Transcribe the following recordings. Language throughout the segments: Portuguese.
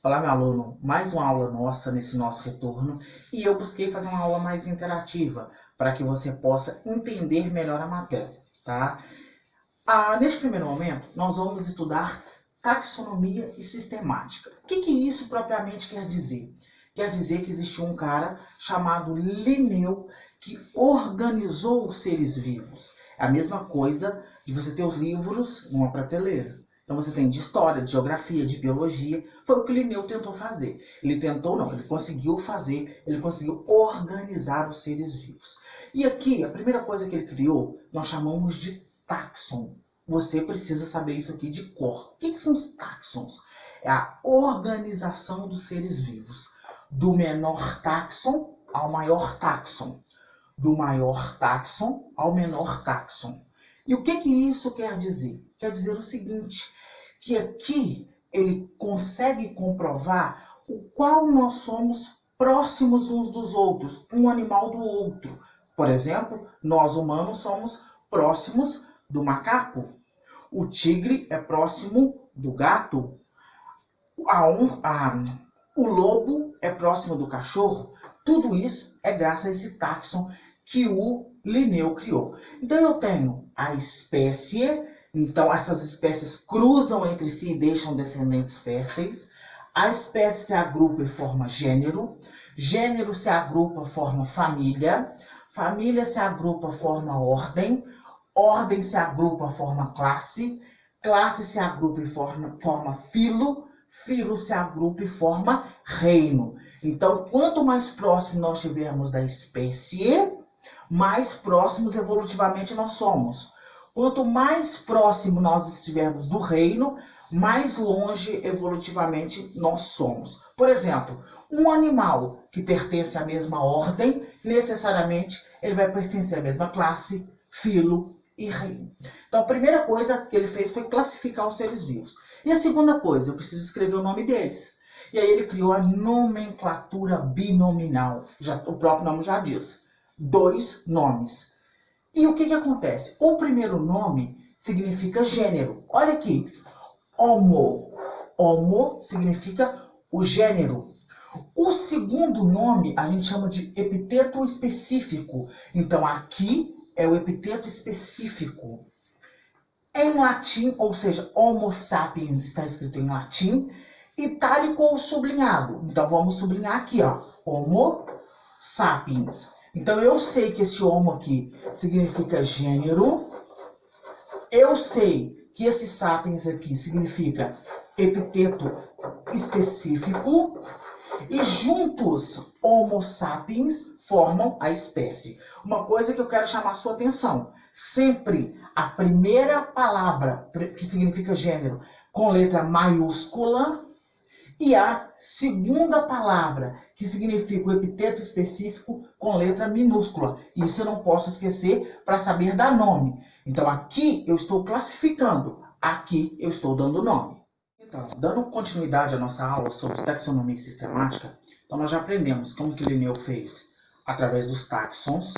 Olá, meu aluno, mais uma aula nossa nesse nosso retorno e eu busquei fazer uma aula mais interativa para que você possa entender melhor a matéria, tá? Neste primeiro momento, nós vamos estudar taxonomia e sistemática. O que isso propriamente quer dizer? Quer dizer que existiu um cara chamado Linneu que organizou os seres vivos. É a mesma coisa de você ter os livros numa prateleira. Então você tem de história, de geografia, de biologia. Foi o que Linneu tentou fazer. Ele conseguiu fazer, ele conseguiu organizar os seres vivos. E aqui, a primeira coisa que ele criou, nós chamamos de táxon. Você precisa saber isso aqui de cor. O que são os táxons? É a organização dos seres vivos. Do menor táxon ao maior táxon. Do maior táxon ao menor táxon. E o que isso quer dizer? Quer dizer o seguinte, que aqui ele consegue comprovar o qual nós somos próximos uns dos outros, um animal do outro. Por exemplo, nós humanos somos próximos do macaco. O tigre é próximo do gato. O lobo é próximo do cachorro. Tudo isso é graças a esse táxon que o Linneu criou. Então eu tenho a espécie. Então, essas espécies cruzam entre si e deixam descendentes férteis. A espécie se agrupa e forma gênero. Gênero se agrupa e forma família. Família se agrupa e forma ordem. Ordem se agrupa e forma classe. Classe se agrupa e forma filo. Filo se agrupa e forma reino. Então, quanto mais próximo nós estivermos da espécie, mais próximos evolutivamente nós somos. Quanto mais próximo nós estivermos do reino, mais longe evolutivamente nós somos. Por exemplo, um animal que pertence à mesma ordem, necessariamente ele vai pertencer à mesma classe, filo e reino. Então a primeira coisa que ele fez foi classificar os seres vivos. E a segunda coisa, eu preciso escrever o nome deles. E aí ele criou a nomenclatura binominal. O próprio nome já diz. 2 nomes. E o que acontece? O primeiro nome significa gênero. Olha aqui. Homo. Homo significa o gênero. O segundo nome a gente chama de epiteto específico. Então aqui é o epiteto específico. Em latim, ou seja, Homo sapiens está escrito em latim, itálico ou sublinhado. Então vamos sublinhar aqui, ó. Homo sapiens. Então, eu sei que esse homo aqui significa gênero. Eu sei que esse sapiens aqui significa epiteto específico. E juntos, homo sapiens formam a espécie. Uma coisa que eu quero chamar a sua atenção. Sempre a primeira palavra, que significa gênero, com letra maiúscula. E a segunda palavra, que significa o epiteto específico, com letra minúscula. Isso eu não posso esquecer para saber dar nome. Então aqui eu estou classificando, aqui eu estou dando nome. Então, dando continuidade à nossa aula sobre taxonomia sistemática, então nós já aprendemos como que Linneu fez através dos táxons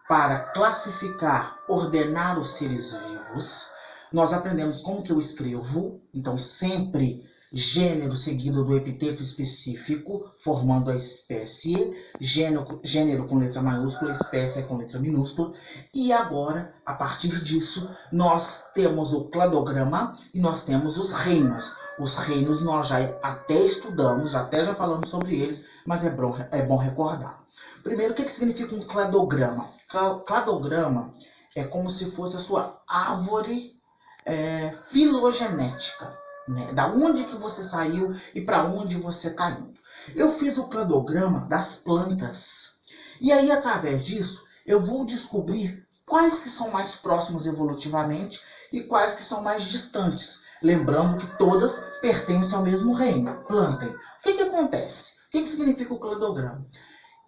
para classificar, ordenar os seres vivos. Nós aprendemos como que eu escrevo, então sempre gênero seguido do epiteto específico, formando a espécie, gênero com letra maiúscula, espécie com letra minúscula. E agora, a partir disso, nós temos o cladograma e nós temos os reinos. Os reinos nós já até estudamos, até já falamos sobre eles, mas é bom recordar. Primeiro, o que significa um cladograma? Cladograma é como se fosse a sua árvore filogenética. Né? Da onde que você saiu e para onde você está indo. Eu fiz o cladograma das plantas. E aí, através disso, eu vou descobrir quais que são mais próximos evolutivamente e quais que são mais distantes. Lembrando que todas pertencem ao mesmo reino, planta. O que acontece? O que significa o cladograma?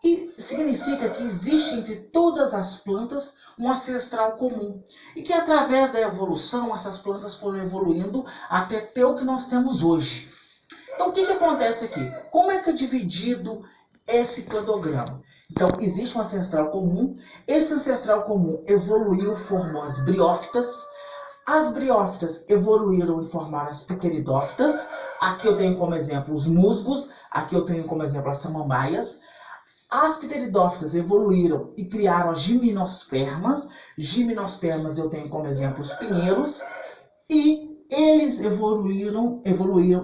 E significa que existe entre todas as plantas um ancestral comum. E que através da evolução, essas plantas foram evoluindo até ter o que nós temos hoje. Então, o que acontece aqui? Como é que é dividido esse cladograma? Então, existe um ancestral comum. Esse ancestral comum evoluiu, formou as briófitas. As briófitas evoluíram e formaram as pteridófitas. Aqui eu tenho como exemplo os musgos, aqui eu tenho como exemplo as samambaias. As pteridófitas evoluíram e criaram as gimnospermas. Gimnospermas eu tenho como exemplo os pinheiros. E eles evoluíram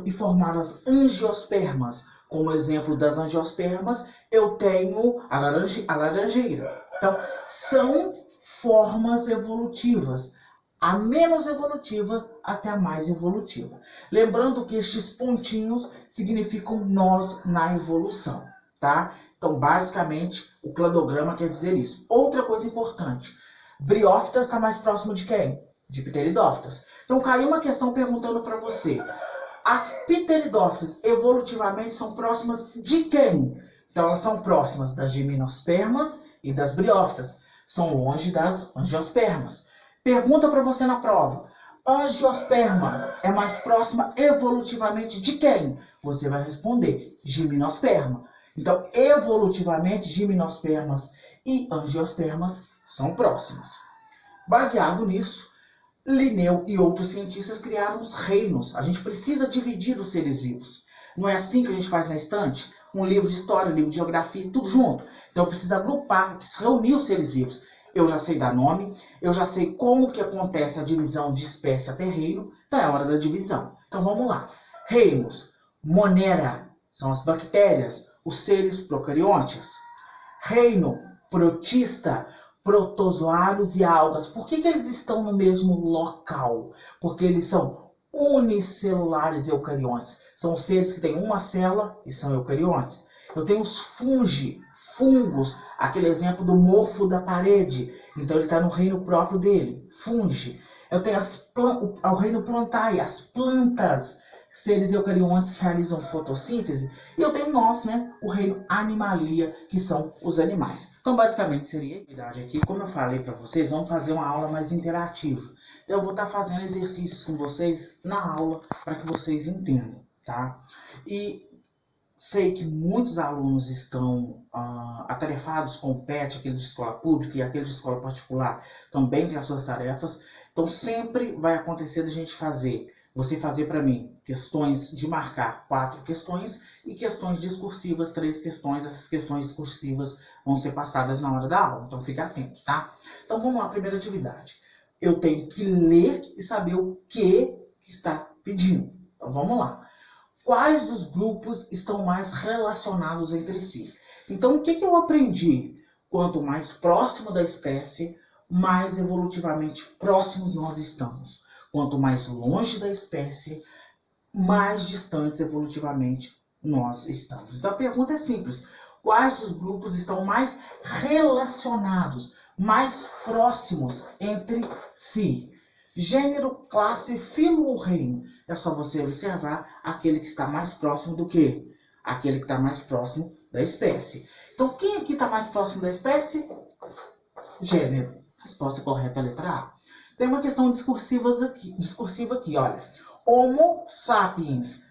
e formaram as angiospermas. Como exemplo das angiospermas, eu tenho a laranjeira. Então, são formas evolutivas. A menos evolutiva até a mais evolutiva. Lembrando que estes pontinhos significam nós na evolução, tá? Então, basicamente, o cladograma quer dizer isso. Outra coisa importante. Briófitas está mais próximo de quem? De pteridófitas. Então, caiu uma questão perguntando para você. As pteridófitas evolutivamente são próximas de quem? Então, elas são próximas das gimnospermas e das briófitas. São longe das angiospermas. Pergunta para você na prova. Angiosperma é mais próxima evolutivamente de quem? Você vai responder gimnosperma. Então, evolutivamente, gimnospermas e angiospermas são próximas. Baseado nisso, Linneu e outros cientistas criaram os reinos. A gente precisa dividir os seres vivos. Não é assim que a gente faz na estante? Um livro de história, um livro de geografia, tudo junto. Então, precisa agrupar, precisa reunir os seres vivos. Eu já sei dar nome, eu já sei como que acontece a divisão de espécie até reino, então é hora da divisão. Então vamos lá. Reinos. Monera são as bactérias, os seres procariontes. Reino protista, protozoários e algas. Por que eles estão no mesmo local? Porque eles são unicelulares eucariontes. São seres que têm uma célula e são eucariontes. Eu tenho os fungos, aquele exemplo do mofo da parede. Então ele está no reino próprio dele, fungi. Eu tenho o reino plantae, as plantas, seres eucariontes que realizam fotossíntese. E eu tenho nós, né, o reino animalia, que são os animais. Então basicamente seria a atividade aqui. Como eu falei para vocês, vamos fazer uma aula mais interativa. Então eu vou estar fazendo exercícios com vocês na aula para que vocês entendam, tá? E sei que muitos alunos estão atarefados com o PET, aquele de escola pública, e aquele de escola particular também tem as suas tarefas. Então sempre vai acontecer da gente você fazer para mim questões de marcar 4 questões e questões discursivas 3 questões. Essas questões discursivas vão ser passadas na hora da aula, então fica atento, tá? Então vamos lá, primeira atividade. Eu tenho que ler e saber o que está pedindo. Então vamos lá. Quais dos grupos estão mais relacionados entre si? Então, o que eu aprendi? Quanto mais próximo da espécie, mais evolutivamente próximos nós estamos. Quanto mais longe da espécie, mais distantes evolutivamente nós estamos. Então, a pergunta é simples. Quais dos grupos estão mais relacionados, mais próximos entre si? Gênero, classe, filo ou reino? É só você observar aquele que está mais próximo do que? Aquele que está mais próximo da espécie. Então, quem aqui está mais próximo da espécie? Gênero. Resposta correta é a letra A. Tem uma questão discursiva aqui, olha. Homo sapiens.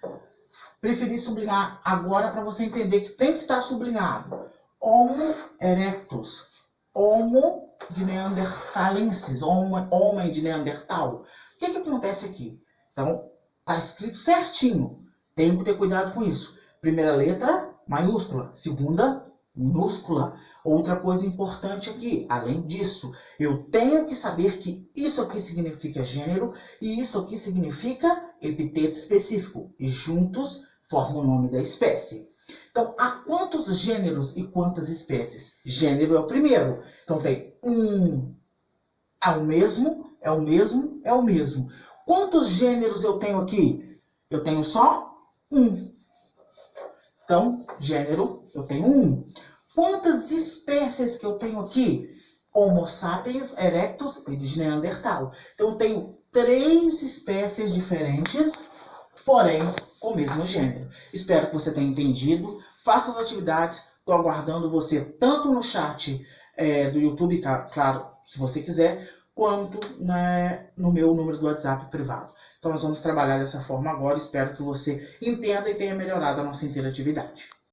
Preferi sublinhar agora para você entender que tem que estar sublinhado. Homo erectus. Homo de neandertalenses. Homem de Neandertal. O que acontece aqui? Então, está escrito certinho. Tem que ter cuidado com isso. Primeira letra, maiúscula. Segunda, minúscula. Outra coisa importante aqui, além disso, eu tenho que saber que isso aqui significa gênero e isso aqui significa epiteto específico. E juntos formam o nome da espécie. Então, há quantos gêneros e quantas espécies? Gênero é o primeiro. Então, tem é o mesmo, é o mesmo, é o mesmo. Quantos gêneros eu tenho aqui? Eu tenho só um. Então, gênero, eu tenho um. Quantas espécies que eu tenho aqui? Homo sapiens, erectus e de Neandertal. Então, eu tenho 3 espécies diferentes, porém, com o mesmo gênero. Espero que você tenha entendido. Faça as atividades. Estou aguardando você tanto no chat do YouTube, claro, se você quiser, quanto no meu número do WhatsApp privado. Então, nós vamos trabalhar dessa forma agora. Espero que você entenda e tenha melhorado a nossa interatividade.